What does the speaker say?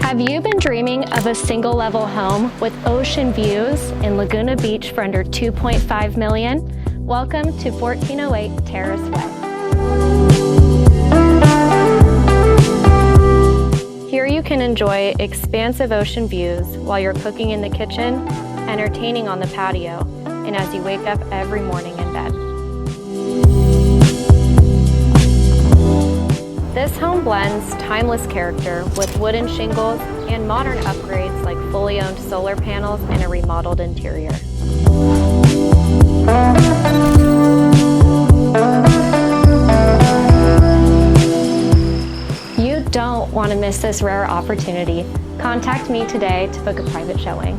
Have you been dreaming of a single-level home with ocean views in Laguna Beach for under $2.5 million? Welcome to 1408 Terrace Way. Here you can enjoy expansive ocean views while you're cooking in the kitchen, entertaining on the patio, and as you wake up every morning in bed. This home blends timeless character with wooden shingles and modern upgrades like fully owned solar panels and a remodeled interior. You don't want to miss this rare opportunity. Contact me today to book a private showing.